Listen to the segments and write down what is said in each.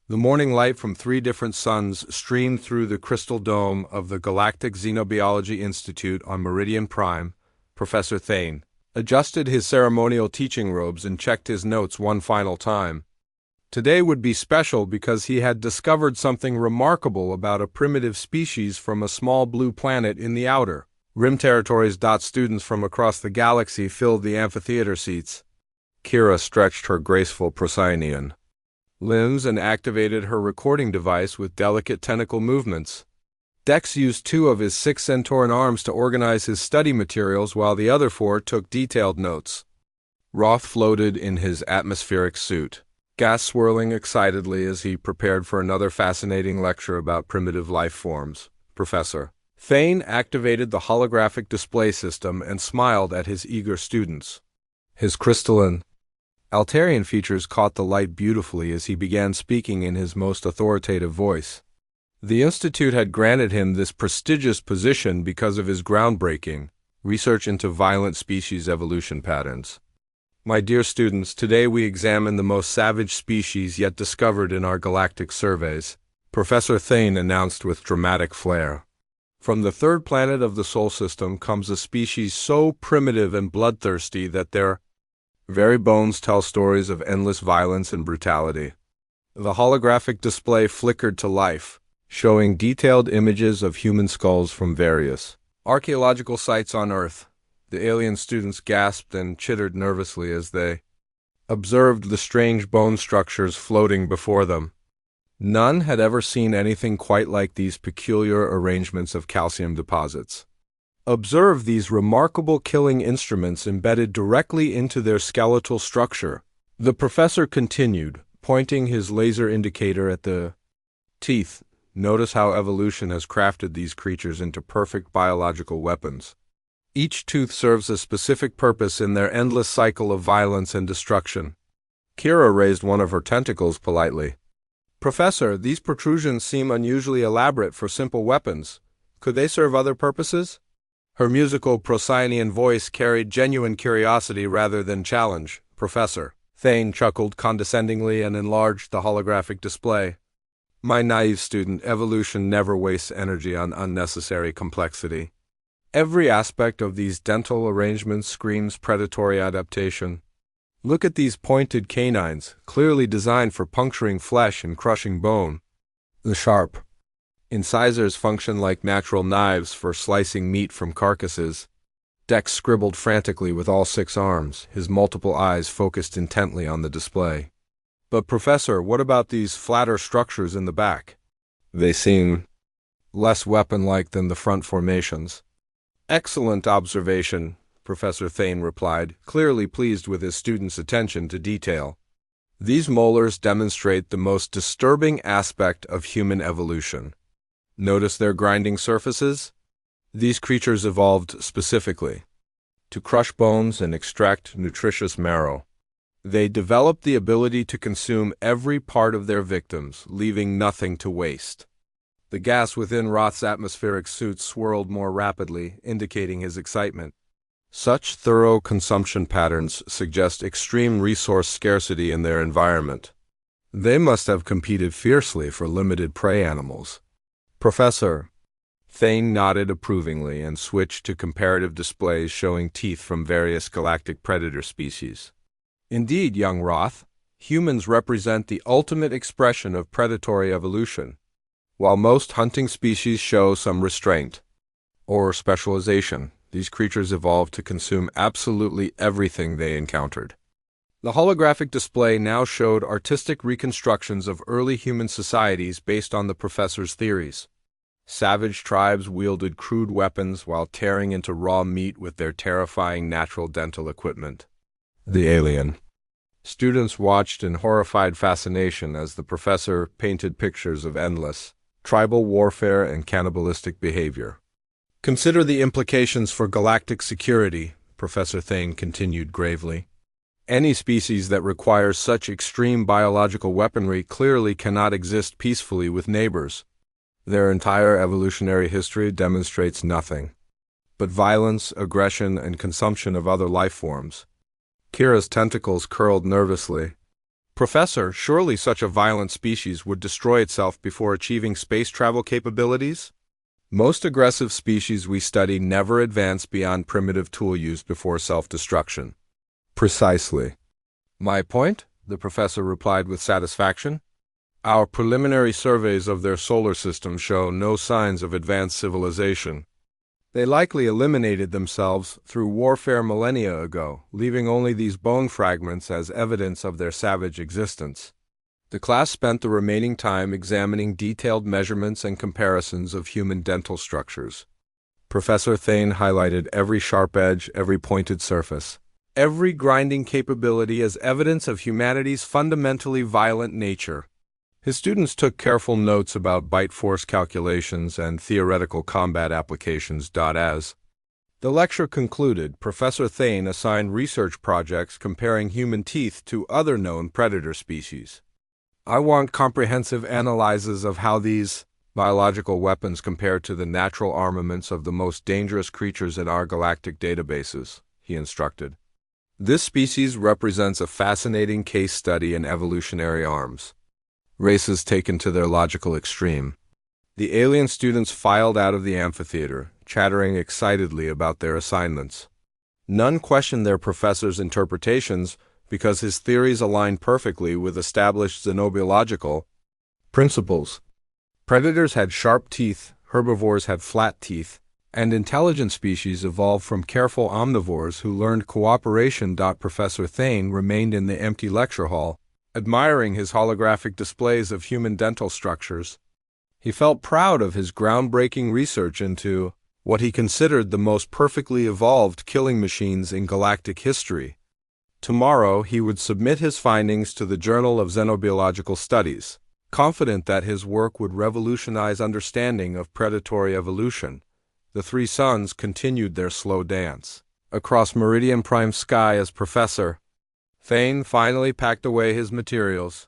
The morning light from three different suns streamed through the crystal dome of the Galactic Xenobiology Institute on Meridian Prime. Professor Thane adjusted his ceremonial teaching robes and checked his notes one final time. Today would be special because he had discovered something remarkable about a primitive species from a small blue planet in the outer rim territories. Students from across the galaxy filled the amphitheater seats. Kira stretched her graceful Procyon limbs and activated her recording device with delicate tentacle movements. Dex used 2 of his 6 Centauran arms to organize his study materials while the other 4 took detailed notes. Roth floated in his atmospheric suit, gas swirling excitedly as he prepared for another fascinating lecture about primitive life forms. Professor Thane activated the holographic display system and smiled at his eager students. His crystalline Altarian features caught the light beautifully as he began speaking in his most authoritative voice. The Institute had granted him this prestigious position because of his groundbreaking research into violent species evolution patterns. My dear students, today we examine the most savage species yet discovered in our galactic surveys, Professor Thane announced with dramatic flair. From the third planet of the Sol system comes a species so primitive and bloodthirsty that their very bones tell stories of endless violence and brutality. The holographic display flickered to life, showing detailed images of human skulls from various archaeological sites on Earth. The alien students gasped and chittered nervously as they observed the strange bone structures floating before them. None had ever seen anything quite like these peculiar arrangements of calcium deposits. Observe these remarkable killing instruments embedded directly into their skeletal structure. The professor continued, pointing his laser indicator at the teeth. Notice how evolution has crafted these creatures into perfect biological weapons. Each tooth serves a specific purpose in their endless cycle of violence and destruction. Kira raised one of her tentacles politely. Professor, these protrusions seem unusually elaborate for simple weapons. Could they serve other purposes? Her musical Procyonian voice carried genuine curiosity rather than challenge. Professor Thane chuckled condescendingly and enlarged the holographic display. My naive student, evolution never wastes energy on unnecessary complexity. Every aspect of these dental arrangements screams predatory adaptation. Look at these pointed canines, clearly designed for puncturing flesh and crushing bone. The sharp incisors function like natural knives for slicing meat from carcasses. Dex scribbled frantically with all 6 arms, his multiple eyes focused intently on the display. But Professor, what about these flatter structures in the back? They seem less weapon-like than the front formations. Excellent observation, Professor Thane replied, clearly pleased with his students' attention to detail. These molars demonstrate the most disturbing aspect of human evolution. Notice their grinding surfaces? These creatures evolved specifically to crush bones and extract nutritious marrow. They developed the ability to consume every part of their victims, leaving nothing to waste. The gas within Roth's atmospheric suit swirled more rapidly, indicating his excitement. Such thorough consumption patterns suggest extreme resource scarcity in their environment. They must have competed fiercely for limited prey animals. Professor Thane nodded approvingly and switched to comparative displays showing teeth from various galactic predator species. Indeed, young Roth, humans represent the ultimate expression of predatory evolution. While most hunting species show some restraint or specialization, these creatures evolved to consume absolutely everything they encountered. The holographic display now showed artistic reconstructions of early human societies based on the professor's theories. Savage tribes wielded crude weapons while tearing into raw meat with their terrifying natural dental equipment. The alien students watched in horrified fascination as the professor painted pictures of endless tribal warfare and cannibalistic behavior. Consider the implications for galactic security, Professor Thane continued gravely. Any species that requires such extreme biological weaponry clearly cannot exist peacefully with neighbors. Their entire evolutionary history demonstrates nothing but violence, aggression, and consumption of other life forms. Kira's tentacles curled nervously. Professor, surely such a violent species would destroy itself before achieving space travel capabilities? Most aggressive species we study never advance beyond primitive tool use before self-destruction. Precisely. My point? The professor replied with satisfaction. Our preliminary surveys of their solar system show no signs of advanced civilization. They likely eliminated themselves through warfare millennia ago, leaving only these bone fragments as evidence of their savage existence. The class spent the remaining time examining detailed measurements and comparisons of human dental structures. Professor Thane highlighted every sharp edge, every pointed surface, every grinding capability as evidence of humanity's fundamentally violent nature. His students took careful notes about bite force calculations and theoretical combat applications. As the lecture concluded, Professor Thane assigned research projects comparing human teeth to other known predator species. I want comprehensive analyses of how these biological weapons compare to the natural armaments of the most dangerous creatures in our galactic databases, he instructed. This species represents a fascinating case study in evolutionary arms races taken to their logical extreme. The alien students filed out of the amphitheater, chattering excitedly about their assignments. None questioned their professor's interpretations because his theories aligned perfectly with established xenobiological principles. Predators had sharp teeth, herbivores had flat teeth, and intelligent species evolved from careful omnivores who learned cooperation. Professor Thane remained in the empty lecture hall, admiring his holographic displays of human dental structures. He felt proud of his groundbreaking research into what he considered the most perfectly evolved killing machines in galactic history. Tomorrow he would submit his findings to the Journal of Xenobiological Studies, confident that his work would revolutionize understanding of predatory evolution. The three sons continued their slow dance across Meridian Prime sky as Professor Thane finally packed away his materials.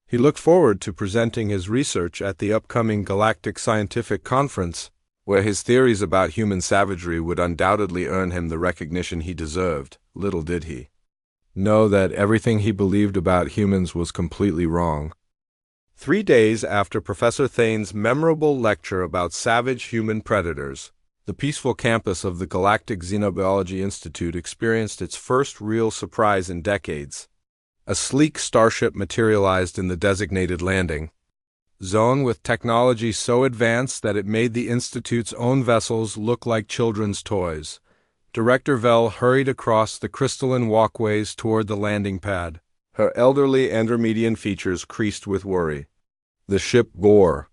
He looked forward to presenting his research at the upcoming Galactic Scientific Conference, where his theories about human savagery would undoubtedly earn him the recognition he deserved. Little did he know that everything he believed about humans was completely wrong. 3 days after Professor Thane's memorable lecture about savage human predators, the peaceful campus of the Galactic Xenobiology Institute experienced its first real surprise in decades. A sleek starship materialized in the designated landing zone with technology so advanced that it made the Institute's own vessels look like children's toys. Director Vell hurried across the crystalline walkways toward the landing pad, her elderly Andromedian features creased with worry. The ship bore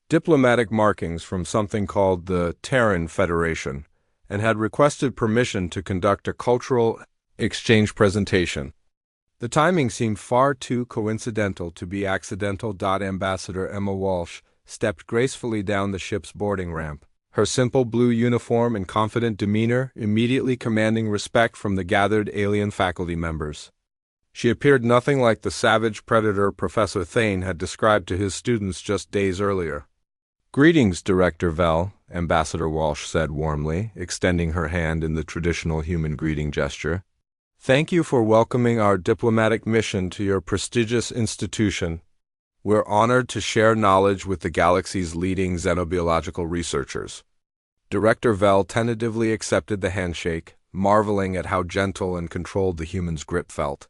diplomatic markings from something called the Terran Federation, and had requested permission to conduct a cultural exchange presentation. The timing seemed far too coincidental to be accidental. Ambassador Emma Walsh stepped gracefully down the ship's boarding ramp, her simple blue uniform and confident demeanor immediately commanding respect from the gathered alien faculty members. She appeared nothing like the savage predator Professor Thane had described to his students just days earlier. "Greetings, Director Vell," Ambassador Walsh said warmly, extending her hand in the traditional human greeting gesture. "Thank you for welcoming our diplomatic mission to your prestigious institution. We're honored to share knowledge with the galaxy's leading xenobiological researchers." Director Vell tentatively accepted the handshake, marveling at how gentle and controlled the human's grip felt.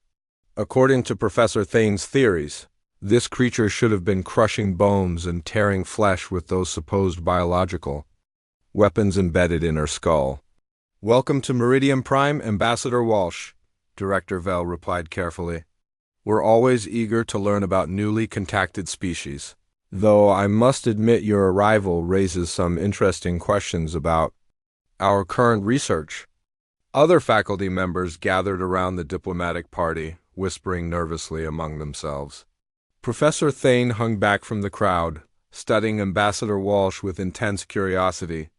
According to Professor Thane's theories, this creature should have been crushing bones and tearing flesh with those supposed biological weapons embedded in her skull. "Welcome to Meridian Prime, Ambassador Walsh," Director Vell replied carefully. "We're always eager to learn about newly contacted species, though I must admit your arrival raises some interesting questions about our current research." Other faculty members gathered around the diplomatic party, whispering nervously among themselves. Professor Thane hung back from the crowd, studying Ambassador Walsh with intense curiosity.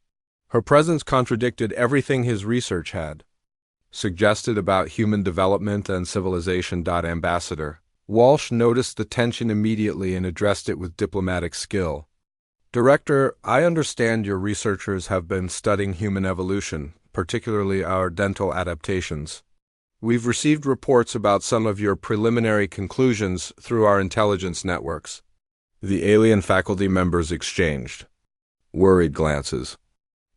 Her presence contradicted everything his research had suggested about human development and civilization. Ambassador Walsh noticed the tension immediately and addressed it with diplomatic skill. "Director, I understand your researchers have been studying human evolution, particularly our dental adaptations. We've received reports about some of your preliminary conclusions through our intelligence networks. The alien faculty members exchanged worried glances.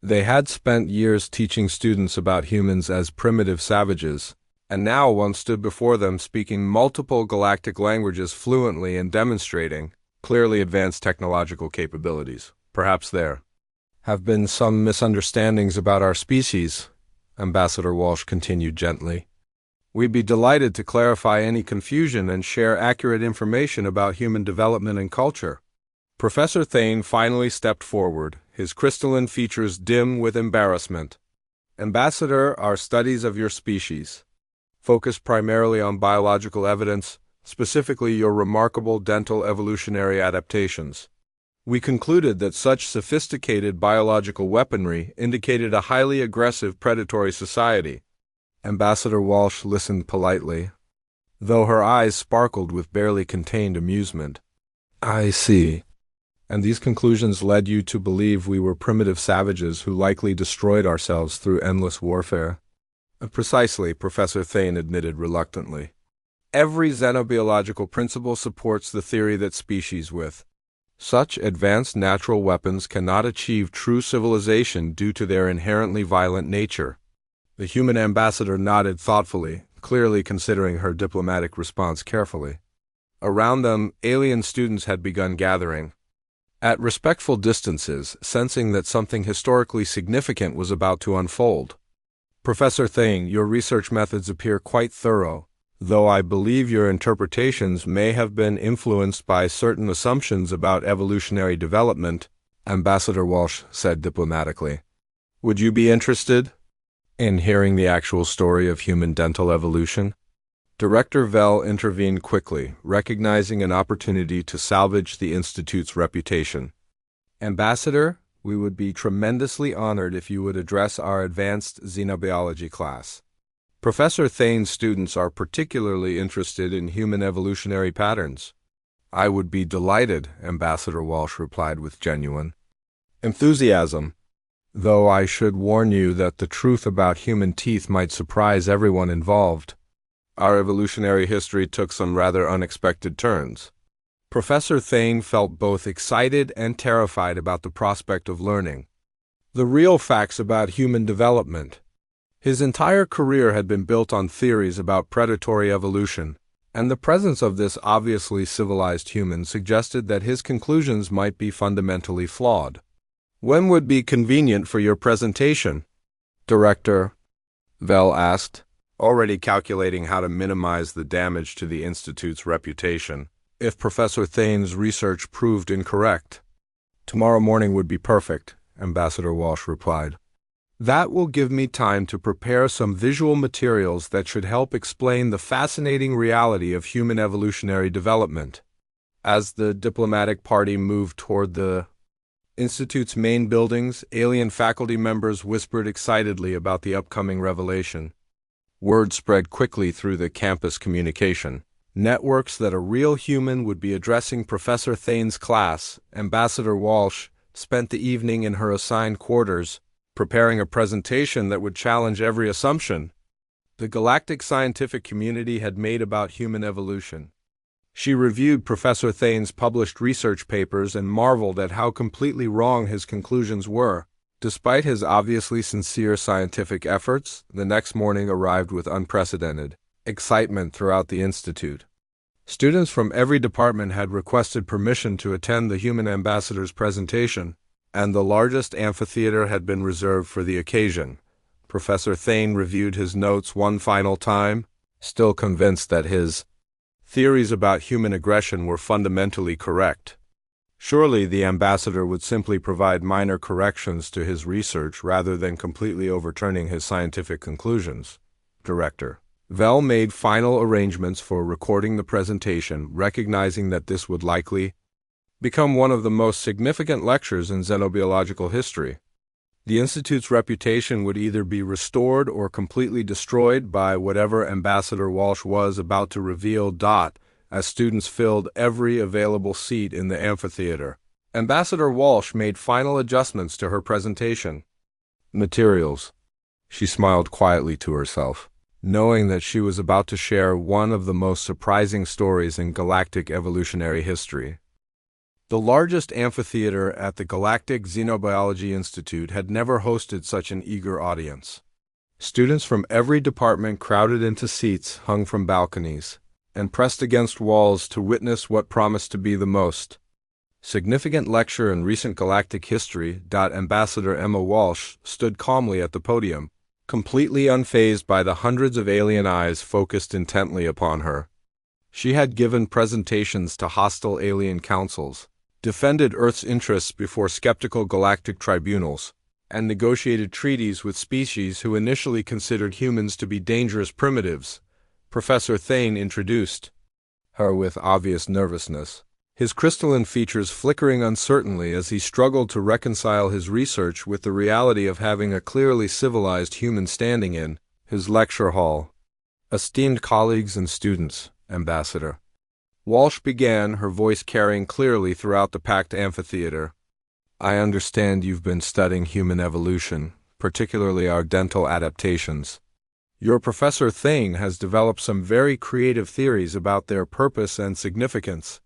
They had spent years teaching students about humans as primitive savages, and now one stood before them speaking multiple galactic languages fluently and demonstrating clearly advanced technological capabilities. Perhaps there have been some misunderstandings about our species, Ambassador Walsh continued gently. We'd be delighted to clarify any confusion and share accurate information about human development and culture. Professor Thane finally stepped forward, his crystalline features dim with embarrassment. Ambassador, our studies of your species focus primarily on biological evidence, specifically your remarkable dental evolutionary adaptations. We concluded that such sophisticated biological weaponry indicated a highly aggressive predatory society. Ambassador Walsh listened politely, though her eyes sparkled with barely contained amusement. I see. And these conclusions led you to believe we were primitive savages who likely destroyed ourselves through endless warfare? Precisely, Professor Thane admitted reluctantly. Every xenobiological principle supports the theory that species with such advanced natural weapons cannot achieve true civilization due to their inherently violent nature. The human ambassador nodded thoughtfully, clearly considering her diplomatic response carefully. Around them, alien students had begun gathering, at respectful distances, sensing that something historically significant was about to unfold. Professor Thane, your research methods appear quite thorough, though I believe your interpretations may have been influenced by certain assumptions about evolutionary development, Ambassador Walsh said diplomatically. Would you be interested in hearing the actual story of human dental evolution? Director Vell intervened quickly, recognizing an opportunity to salvage the Institute's reputation. Ambassador, we would be tremendously honored if you would address our advanced xenobiology class. Professor Thane's students are particularly interested in human evolutionary patterns. I would be delighted, Ambassador Walsh replied with genuine enthusiasm, though I should warn you that the truth about human teeth might surprise everyone involved. Our evolutionary history took some rather unexpected turns. Professor Thane felt both excited and terrified about the prospect of learning the real facts about human development. His entire career had been built on theories about predatory evolution, and the presence of this obviously civilized human suggested that his conclusions might be fundamentally flawed. When would be convenient for your presentation, Director? Vell asked, already calculating how to minimize the damage to the Institute's reputation if Professor Thane's research proved incorrect. Tomorrow morning would be perfect, Ambassador Walsh replied. That will give me time to prepare some visual materials that should help explain the fascinating reality of human evolutionary development. As the diplomatic party moved toward the Institute's main buildings, alien faculty members whispered excitedly about the upcoming revelation. Word spread quickly through the campus communication networks that a real human would be addressing Professor Thane's class. Ambassador Walsh spent the evening in her assigned quarters, preparing a presentation that would challenge every assumption the galactic scientific community had made about human evolution. She reviewed Professor Thane's published research papers and marveled at how completely wrong his conclusions were. Despite his obviously sincere scientific efforts, the next morning arrived with unprecedented excitement throughout the Institute. Students from every department had requested permission to attend the human ambassador's presentation, and the largest amphitheater had been reserved for the occasion. Professor Thane reviewed his notes one final time, still convinced that his theories about human aggression were fundamentally correct. Surely the ambassador would simply provide minor corrections to his research rather than completely overturning his scientific conclusions. Director Vell made final arrangements for recording the presentation, recognizing that this would likely become one of the most significant lectures in xenobiological history. The Institute's reputation would either be restored or completely destroyed by whatever Ambassador Walsh was about to reveal. As students filled every available seat in the amphitheater, Ambassador Walsh made final adjustments to her presentation materials. She smiled quietly to herself. knowing that she was about to share one of the most surprising stories in galactic evolutionary history. The largest amphitheater at the Galactic Xenobiology Institute had never hosted such an eager audience. Students from every department crowded into seats hung from balconies and pressed against walls to witness what promised to be the most significant lecture in recent galactic history. Ambassador Emma Walsh stood calmly at the podium, completely unfazed by the hundreds of alien eyes focused intently upon her. She had given presentations to hostile alien councils, defended Earth's interests before skeptical galactic tribunals, and negotiated treaties with species who initially considered humans to be dangerous primitives. Professor Thane introduced her with obvious nervousness, his crystalline features flickering uncertainly as he struggled to reconcile his research with the reality of having a clearly civilized human standing in his lecture hall. Esteemed colleagues and students, Ambassador Walsh began, her voice carrying clearly throughout the packed amphitheater. I understand you've been studying human evolution, particularly our dental adaptations. Your Professor Thane has developed some very creative theories about their purpose and significance.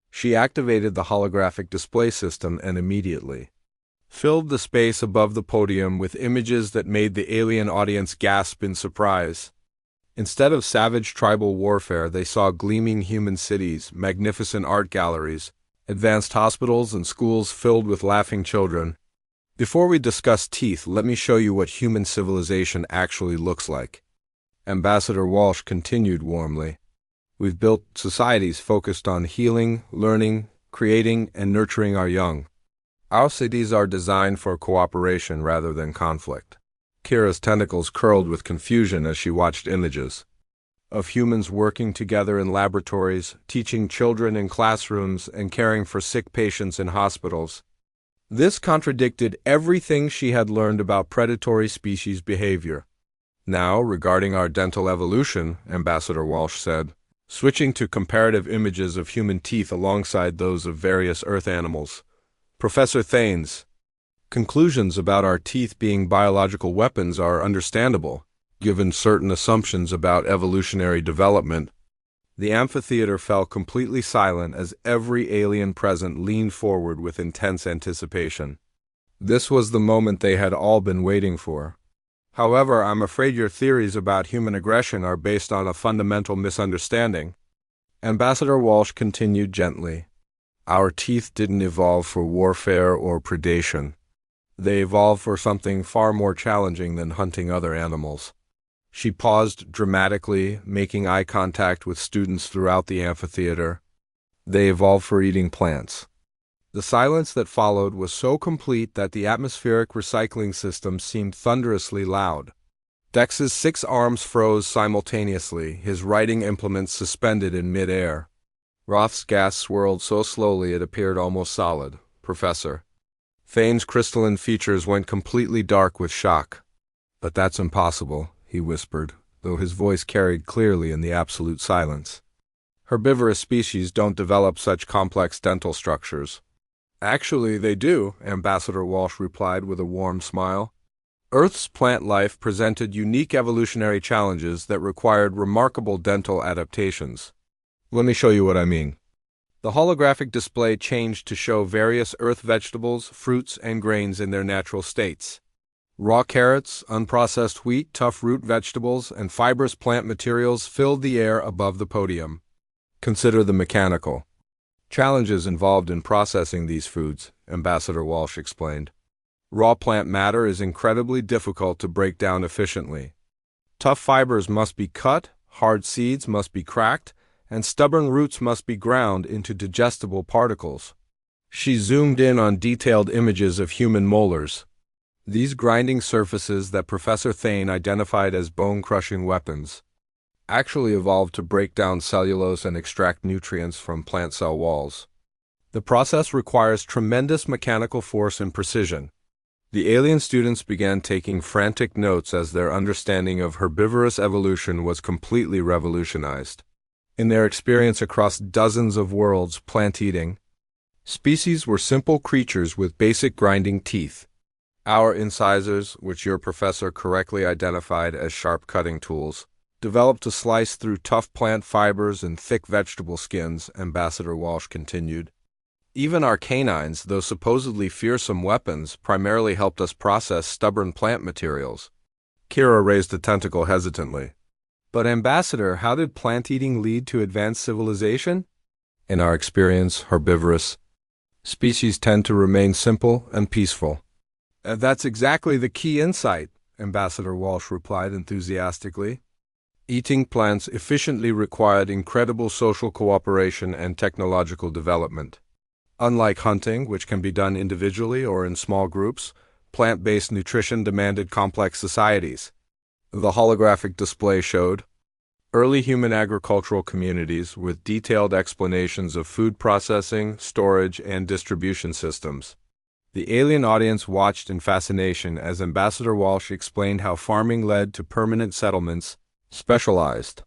She activated the holographic display system and immediately filled the space above the podium with images that made the alien audience gasp in surprise. Instead of savage tribal warfare, they saw gleaming human cities, magnificent art galleries, advanced hospitals, and schools filled with laughing children. Before we discuss teeth, let me show you what human civilization actually looks like. Ambassador Walsh continued warmly. We've built societies focused on healing, learning, creating, and nurturing our young. Our cities are designed for cooperation rather than conflict. Kira's tentacles curled with confusion as she watched images of humans working together in laboratories, teaching children in classrooms, and caring for sick patients in hospitals. This contradicted everything she had learned about predatory species behavior. Now, regarding our dental evolution, Ambassador Walsh said, switching to comparative images of human teeth alongside those of various Earth animals. Professor Thane's conclusions about our teeth being biological weapons are understandable, given certain assumptions about evolutionary development. The amphitheater fell completely silent as every alien present leaned forward with intense anticipation. This was the moment they had all been waiting for. However, I'm afraid your theories about human aggression are based on a fundamental misunderstanding. Ambassador Walsh continued gently. Our teeth didn't evolve for warfare or predation. They evolved for something far more challenging than hunting other animals. She paused dramatically, making eye contact with students throughout the amphitheater. They evolved for eating plants. The silence that followed was so complete that the atmospheric recycling system seemed thunderously loud. Dex's 6 arms froze simultaneously, his writing implements suspended in mid-air. Roth's gas swirled so slowly it appeared almost solid. Professor Thane's crystalline features went completely dark with shock. But that's impossible, he whispered, though his voice carried clearly in the absolute silence. Herbivorous species don't develop such complex dental structures. Actually, they do, Ambassador Walsh replied with a warm smile. Earth's plant life presented unique evolutionary challenges that required remarkable dental adaptations. Let me show you what I mean. The holographic display changed to show various Earth vegetables, fruits, and grains in their natural states. Raw carrots, unprocessed wheat, tough root vegetables, and fibrous plant materials filled the air above the podium. Consider the mechanical challenges involved in processing these foods, Ambassador Walsh explained. Raw plant matter is incredibly difficult to break down efficiently. Tough fibers must be cut, hard seeds must be cracked, and stubborn roots must be ground into digestible particles. She zoomed in on detailed images of human molars. These grinding surfaces that Professor Thane identified as bone-crushing weapons actually evolved to break down cellulose and extract nutrients from plant cell walls. The process requires tremendous mechanical force and precision. The alien students began taking frantic notes as their understanding of herbivorous evolution was completely revolutionized. In their experience across dozens of worlds plant-eating, species were simple creatures with basic grinding teeth. Our incisors, which your professor correctly identified as sharp cutting tools, developed to slice through tough plant fibers and thick vegetable skins, Ambassador Walsh continued. Even our canines, though supposedly fearsome weapons, primarily helped us process stubborn plant materials. Kira raised a tentacle hesitantly. But Ambassador, how did plant-eating lead to advanced civilization? In our experience, herbivorous species tend to remain simple and peaceful. That's exactly the key insight, Ambassador Walsh replied enthusiastically. Eating plants efficiently required incredible social cooperation and technological development. Unlike hunting, which can be done individually or in small groups, plant-based nutrition demanded complex societies. The holographic display showed early human agricultural communities with detailed explanations of food processing, storage, and distribution systems. The alien audience watched in fascination as Ambassador Walsh explained how farming led to permanent settlements, specialized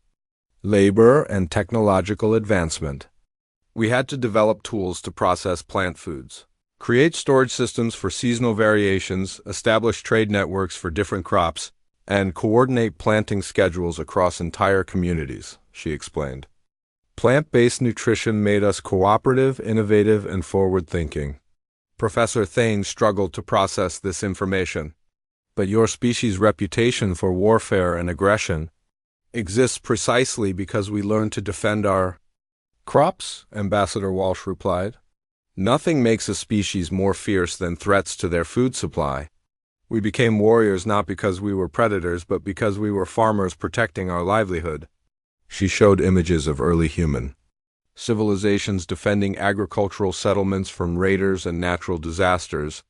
labor, and technological advancement. We had to develop tools to process plant foods, create storage systems for seasonal variations, establish trade networks for different crops, and coordinate planting schedules across entire communities, she explained. Plant-based nutrition made us cooperative, innovative, and forward-thinking. Professor Thane struggled to process this information. But your species' reputation for warfare and aggression exists precisely because we learned to defend our crops, Ambassador Walsh replied. Nothing makes a species more fierce than threats to their food supply. We became warriors not because we were predators, but because we were farmers protecting our livelihood. She showed images of early human civilizations defending agricultural settlements from raiders and natural disasters.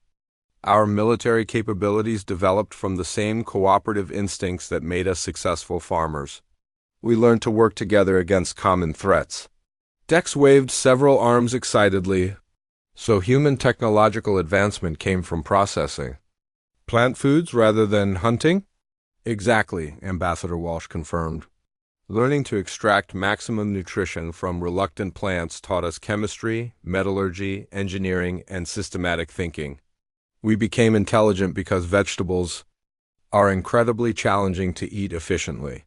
Our military capabilities developed from the same cooperative instincts that made us successful farmers. We learned to work together against common threats. Dex waved several arms excitedly. So human technological advancement came from processing plant foods rather than hunting? Exactly, Ambassador Walsh confirmed. Learning to extract maximum nutrition from reluctant plants taught us chemistry, metallurgy, engineering, and systematic thinking. We became intelligent because vegetables are incredibly challenging to eat efficiently.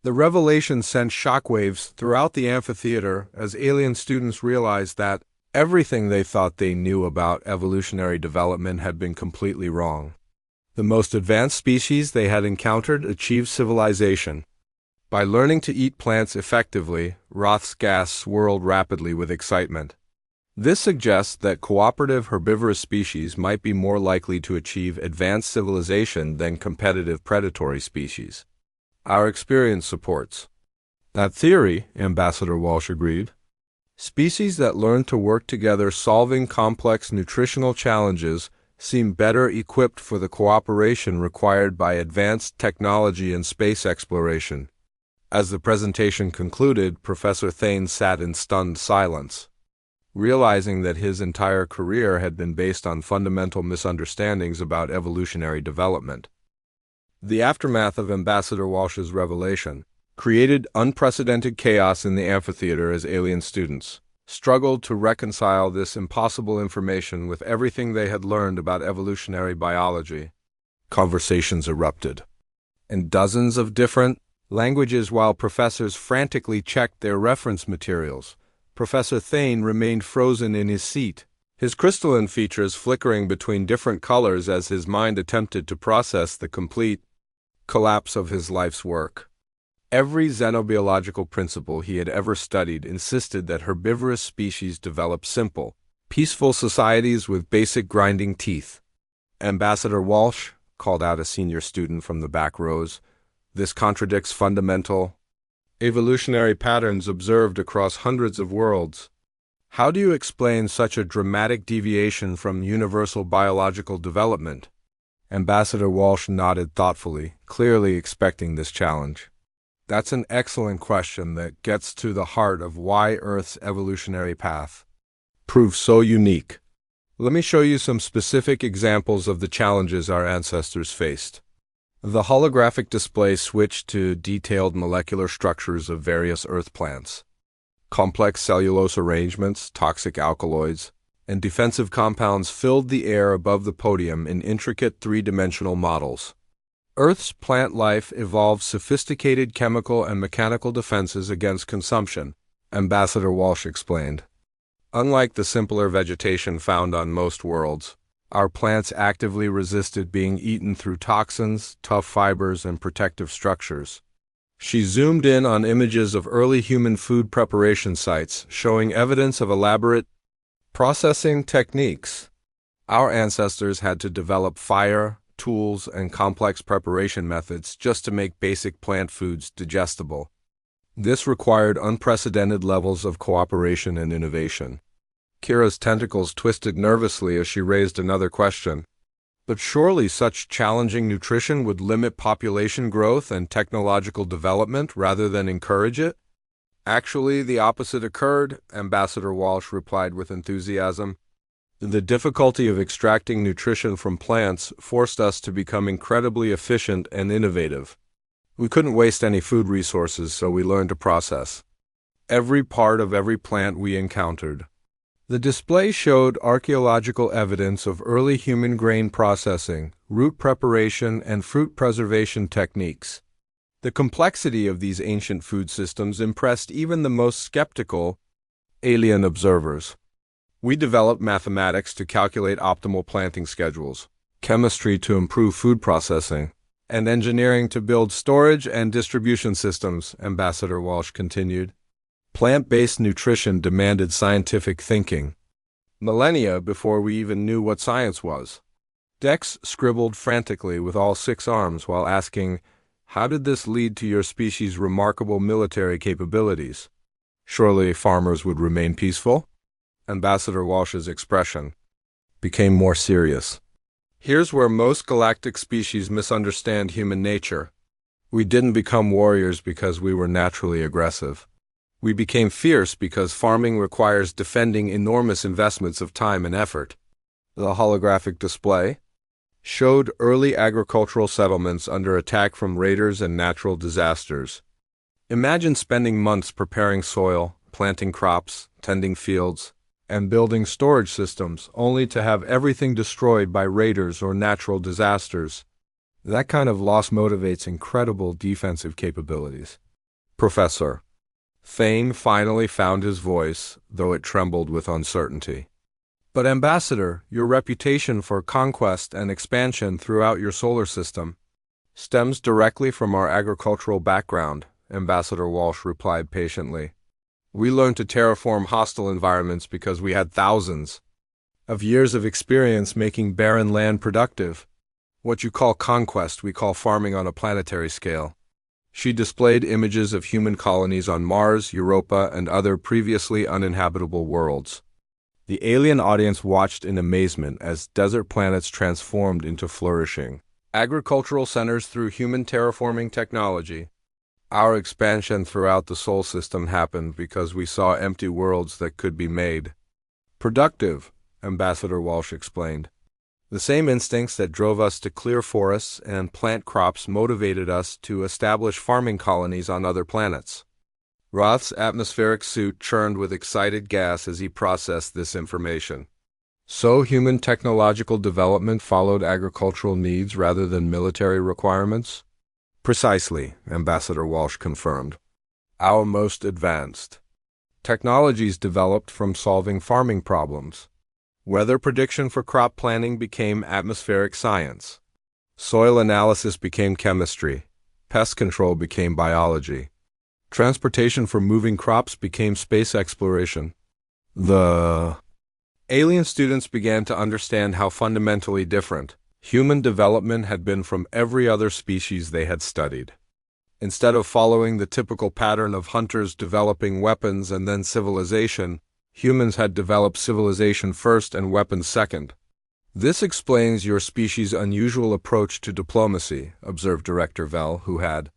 The revelation sent shockwaves throughout the amphitheater as alien students realized that everything they thought they knew about evolutionary development had been completely wrong. The most advanced species they had encountered achieved civilization. By learning to eat plants effectively, Roth's gas swirled rapidly with excitement. This suggests that cooperative herbivorous species might be more likely to achieve advanced civilization than competitive predatory species. Our experience supports that theory, Ambassador Walsh agreed. Species that learn to work together solving complex nutritional challenges seem better equipped for the cooperation required by advanced technology and space exploration. As the presentation concluded, Professor Thane sat in stunned silence, realizing that his entire career had been based on fundamental misunderstandings about evolutionary development. The aftermath of Ambassador Walsh's revelation created unprecedented chaos in the amphitheater as alien students struggled to reconcile this impossible information with everything they had learned about evolutionary biology. Conversations erupted in dozens of different languages while professors frantically checked their reference materials. Professor Thane remained frozen in his seat, his crystalline features flickering between different colors as his mind attempted to process the complete collapse of his life's work. Every xenobiological principle he had ever studied insisted that herbivorous species develop simple, peaceful societies with basic grinding teeth. Ambassador Walsh, called out a senior student from the back rows, this contradicts fundamental evolutionary patterns observed across hundreds of worlds. How do you explain such a dramatic deviation from universal biological development? Ambassador Walsh nodded thoughtfully, clearly expecting this challenge. That's an excellent question that gets to the heart of why Earth's evolutionary path proves so unique. Let me show you some specific examples of the challenges our ancestors faced. The holographic display switched to detailed molecular structures of various Earth plants. Complex cellulose arrangements, toxic alkaloids, and defensive compounds filled the air above the podium in intricate three-dimensional models. Earth's plant life evolved sophisticated chemical and mechanical defenses against consumption, Ambassador Walsh explained. Unlike the simpler vegetation found on most worlds, our plants actively resisted being eaten through toxins, tough fibers, and protective structures. She zoomed in on images of early human food preparation sites, showing evidence of elaborate processing techniques. Our ancestors had to develop fire, tools, and complex preparation methods just to make basic plant foods digestible. This required unprecedented levels of cooperation and innovation. Kira's tentacles twisted nervously as she raised another question. But surely such challenging nutrition would limit population growth and technological development rather than encourage it? Actually, the opposite occurred, Ambassador Walsh replied with enthusiasm. The difficulty of extracting nutrition from plants forced us to become incredibly efficient and innovative. We couldn't waste any food resources, so we learned to process every part of every plant we encountered. The display showed archaeological evidence of early human grain processing, root preparation, and fruit preservation techniques. The complexity of these ancient food systems impressed even the most skeptical alien observers. We developed mathematics to calculate optimal planting schedules, chemistry to improve food processing, and engineering to build storage and distribution systems, Ambassador Walsh continued. Plant-based nutrition demanded scientific thinking. Millennia before we even knew what science was. Dex scribbled frantically with all 6 arms while asking, "How did this lead to your species' remarkable military capabilities? Surely farmers would remain peaceful?" Ambassador Walsh's expression became more serious. Here's where most galactic species misunderstand human nature. We didn't become warriors because we were naturally aggressive. We became fierce because farming requires defending enormous investments of time and effort. The holographic display showed early agricultural settlements under attack from raiders and natural disasters. Imagine spending months preparing soil, planting crops, tending fields, and building storage systems, only to have everything destroyed by raiders or natural disasters. That kind of loss motivates incredible defensive capabilities. Professor Thane finally found his voice, though it trembled with uncertainty. But Ambassador, your reputation for conquest and expansion throughout your solar system stems directly from our agricultural background, Ambassador Walsh replied patiently. We learned to terraform hostile environments because we had thousands of years of experience making barren land productive. What you call conquest, we call farming on a planetary scale. She displayed images of human colonies on Mars, Europa, and other previously uninhabitable worlds. The alien audience watched in amazement as desert planets transformed into flourishing agricultural centers through human terraforming technology. Our expansion throughout the Sol system happened because we saw empty worlds that could be made productive, Ambassador Walsh explained. The same instincts that drove us to clear forests and plant crops motivated us to establish farming colonies on other planets. Roth's atmospheric suit churned with excited gas as he processed this information. So human technological development followed agricultural needs rather than military requirements? Precisely, Ambassador Walsh confirmed. Our most advanced technologies developed from solving farming problems. Weather prediction for crop planting became atmospheric science. Soil analysis became chemistry. Pest control became biology. Transportation for moving crops became space exploration. The alien students began to understand how fundamentally different human development had been from every other species they had studied. Instead of following the typical pattern of hunters developing weapons and then civilization, humans had developed civilization first and weapons second. This explains your species' unusual approach to diplomacy, observed Director Vell, who had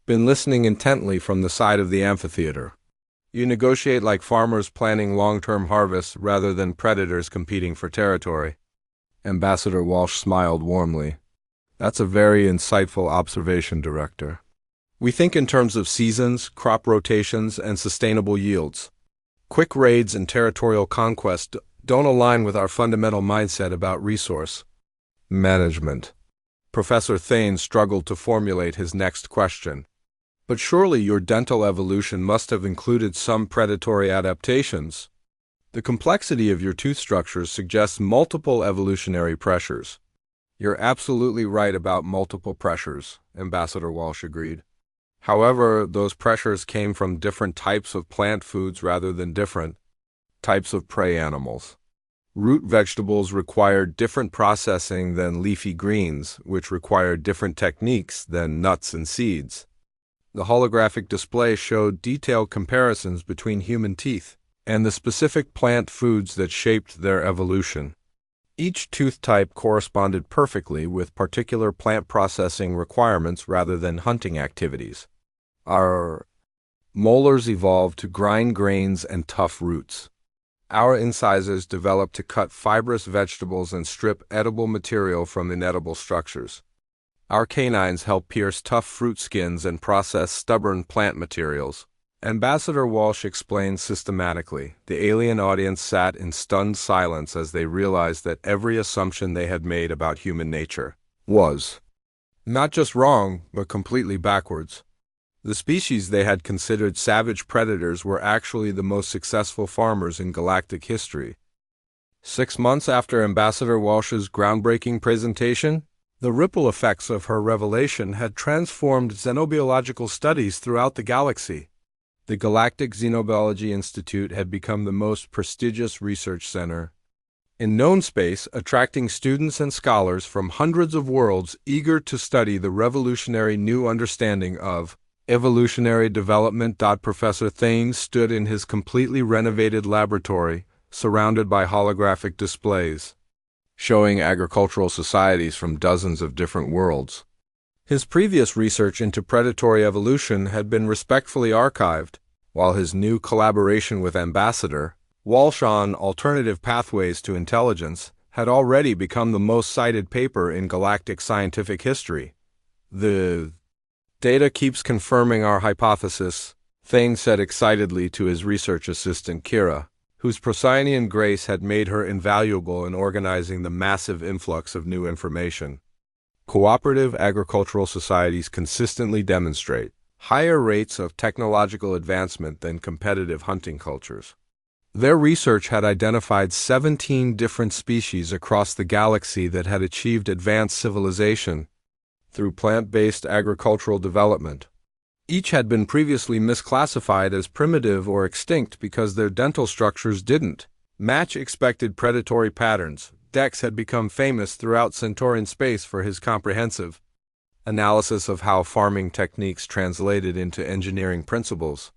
been listening intently from the side of the amphitheater. You negotiate like farmers planning long-term harvests rather than predators competing for territory. Ambassador Walsh smiled warmly. That's a very insightful observation, Director. We think in terms of seasons, crop rotations, and sustainable yields. Quick raids and territorial conquest don't align with our fundamental mindset about resource management. Professor Thane struggled to formulate his next question. But surely your dental evolution must have included some predatory adaptations. The complexity of your tooth structures suggests multiple evolutionary pressures. You're absolutely right about multiple pressures, Ambassador Walsh agreed. However, those pressures came from different types of plant foods rather than different types of prey animals. Root vegetables required different processing than leafy greens, which required different techniques than nuts and seeds. The holographic display showed detailed comparisons between human teeth and the specific plant foods that shaped their evolution. Each tooth type corresponded perfectly with particular plant processing requirements rather than hunting activities. Our molars evolved to grind grains and tough roots. Our incisors developed to cut fibrous vegetables and strip edible material from inedible structures. Our canines help pierce tough fruit skins and process stubborn plant materials. Ambassador Walsh explained systematically. The alien audience sat in stunned silence as they realized that every assumption they had made about human nature was not just wrong, but completely backwards. The species they had considered savage predators were actually the most successful farmers in galactic history. 6 months after Ambassador Walsh's groundbreaking presentation, the ripple effects of her revelation had transformed xenobiological studies throughout the galaxy. The Galactic Xenobiology Institute had become the most prestigious research center in known space, attracting students and scholars from hundreds of worlds eager to study the revolutionary new understanding of evolutionary development. Professor Thane stood in his completely renovated laboratory, surrounded by holographic displays, showing agricultural societies from dozens of different worlds. His previous research into predatory evolution had been respectfully archived, while his new collaboration with Ambassador Walsh on alternative pathways to intelligence had already become the most cited paper in galactic scientific history. The data keeps confirming our hypothesis, Thane said excitedly to his research assistant Kira, whose Procyon grace had made her invaluable in organizing the massive influx of new information. Cooperative agricultural societies consistently demonstrate higher rates of technological advancement than competitive hunting cultures. Their research had identified 17 different species across the galaxy that had achieved advanced civilization through plant-based agricultural development. Each had been previously misclassified as primitive or extinct because their dental structures didn't match expected predatory patterns. Dex had become famous throughout Centaurian space for his comprehensive analysis of how farming techniques translated into engineering principles.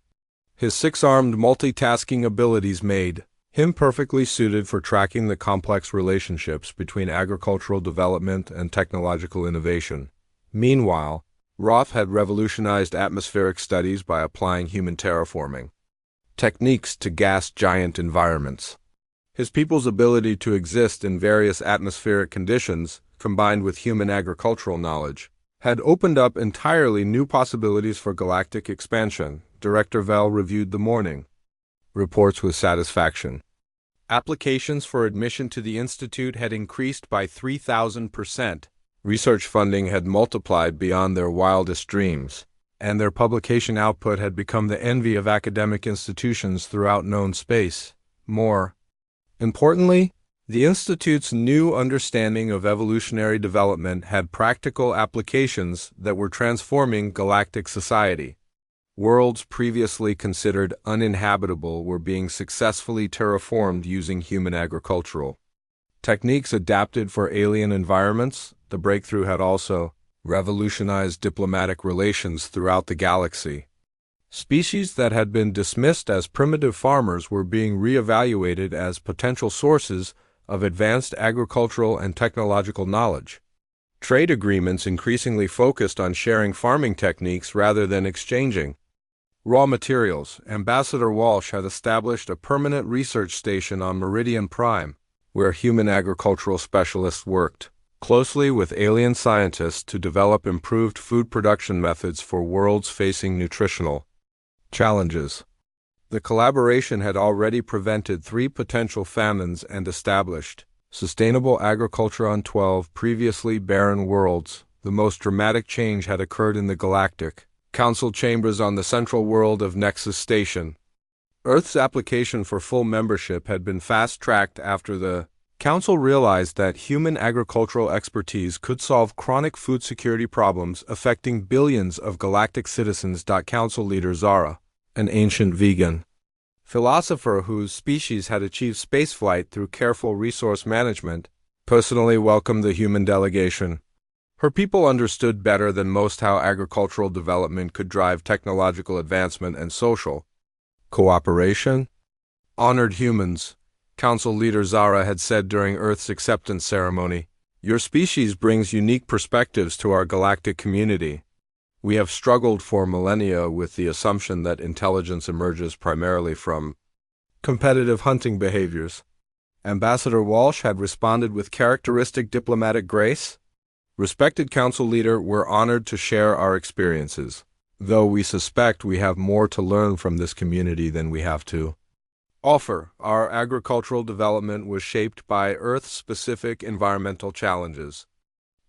His 6-armed multitasking abilities made him perfectly suited for tracking the complex relationships between agricultural development and technological innovation. Meanwhile, Roth had revolutionized atmospheric studies by applying human terraforming techniques to gas giant environments. His people's ability to exist in various atmospheric conditions, combined with human agricultural knowledge, had opened up entirely new possibilities for galactic expansion. Director Vell reviewed the morning reports with satisfaction. Applications for admission to the Institute had increased by 3,000%. Research funding had multiplied beyond their wildest dreams, and their publication output had become the envy of academic institutions throughout known space. More importantly, the Institute's new understanding of evolutionary development had practical applications that were transforming galactic society. Worlds previously considered uninhabitable were being successfully terraformed using human agricultural techniques adapted for alien environments. The breakthrough had also revolutionized diplomatic relations throughout the galaxy. Species that had been dismissed as primitive farmers were being reevaluated as potential sources of advanced agricultural and technological knowledge. Trade agreements increasingly focused on sharing farming techniques rather than exchanging raw materials. Ambassador Walsh had established a permanent research station on Meridian Prime, where human agricultural specialists worked closely with alien scientists to develop improved food production methods for worlds facing nutritional challenges. The collaboration had already prevented 3 potential famines and established Sustainable agriculture on 12 previously barren worlds. The most dramatic change had occurred in the Galactic Council chambers on the central world of Nexus Station. Earth's application for full membership had been fast-tracked after the Council realized that human agricultural expertise could solve chronic food security problems affecting billions of galactic citizens. Council leader Zara, an ancient vegan philosopher whose species had achieved spaceflight through careful resource management, personally welcomed the human delegation. Her people understood better than most how agricultural development could drive technological advancement and social cooperation. Honored humans, Council leader Zara had said during Earth's acceptance ceremony, "Your species brings unique perspectives to our galactic community. We have struggled for millennia with the assumption that intelligence emerges primarily from competitive hunting behaviors." Ambassador Walsh had responded with characteristic diplomatic grace. "Respected Council leader, we're honored to share our experiences, though we suspect we have more to learn from this community than we have to offer. Our agricultural development was shaped by Earth-specific environmental challenges."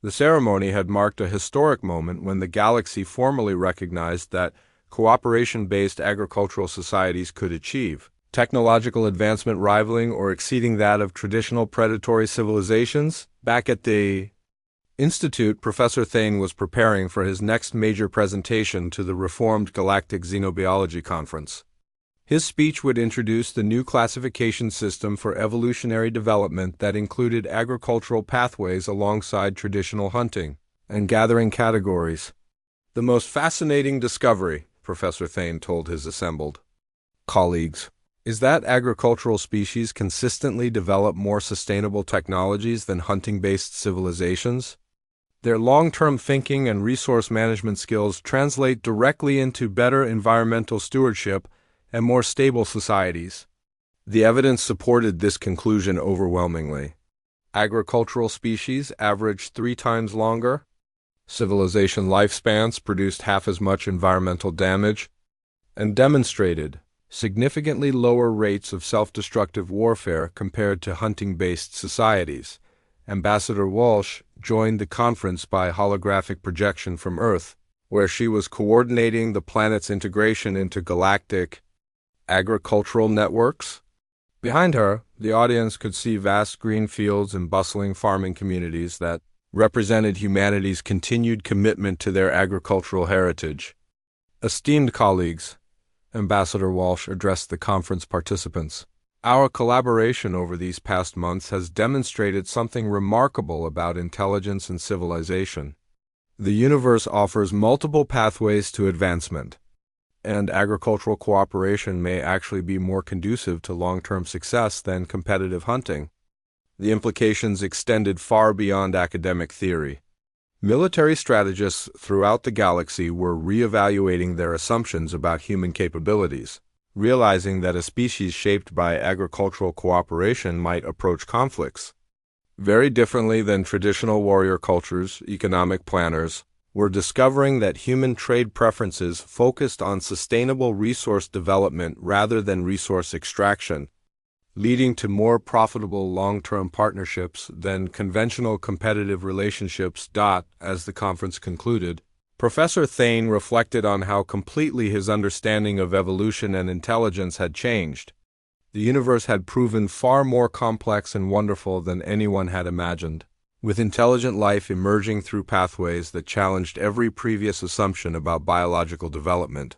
The ceremony had marked a historic moment when the galaxy formally recognized that cooperation-based agricultural societies could achieve technological advancement rivaling or exceeding that of traditional predatory civilizations. Back at the Institute, Professor Thane was preparing for his next major presentation to the reformed Galactic Xenobiology Conference. His speech would introduce the new classification system for evolutionary development that included agricultural pathways alongside traditional hunting and gathering categories. "The most fascinating discovery," Professor Thane told his assembled colleagues, "is that agricultural species consistently develop more sustainable technologies than hunting-based civilizations. Their long-term thinking and resource management skills translate directly into better environmental stewardship and more stable societies." The evidence supported this conclusion overwhelmingly. Agricultural species averaged 3 times longer. Civilization lifespans produced half as much environmental damage and demonstrated significantly lower rates of self-destructive warfare compared to hunting-based societies. Ambassador Walsh joined the conference by holographic projection from Earth, where she was coordinating the planet's integration into galactic agricultural networks. Behind her, the audience could see vast green fields and bustling farming communities that represented humanity's continued commitment to their agricultural heritage. "Esteemed colleagues," Ambassador Walsh addressed the conference participants, "our collaboration over these past months has demonstrated something remarkable about intelligence and civilization. The universe offers multiple pathways to advancement, and agricultural cooperation may actually be more conducive to long-term success than competitive hunting." The implications extended far beyond academic theory. Military strategists throughout the galaxy were reevaluating their assumptions about human capabilities, realizing that a species shaped by agricultural cooperation might approach conflicts very differently than traditional warrior cultures. Economic planners were discovering that human trade preferences focused on sustainable resource development rather than resource extraction, leading to more profitable long-term partnerships than conventional competitive relationships. As the conference concluded, Professor Thane reflected on how completely his understanding of evolution and intelligence had changed. The universe had proven far more complex and wonderful than anyone had imagined, with intelligent life emerging through pathways that challenged every previous assumption about biological development.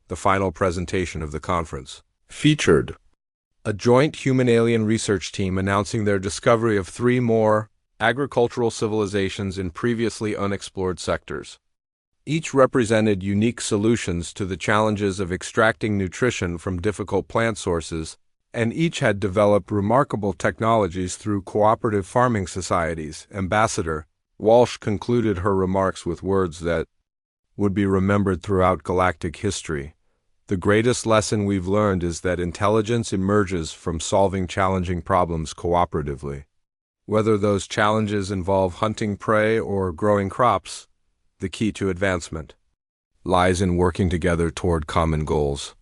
The final presentation of the conference featured a joint human-alien research team announcing their discovery of 3 more agricultural civilizations in previously unexplored sectors. Each represented unique solutions to the challenges of extracting nutrition from difficult plant sources, and each had developed remarkable technologies through cooperative farming societies. Ambassador Walsh concluded her remarks with words that would be remembered throughout galactic history. "The greatest lesson we've learned is that intelligence emerges from solving challenging problems cooperatively. Whether those challenges involve hunting prey or growing crops, the key to advancement lies in working together toward common goals."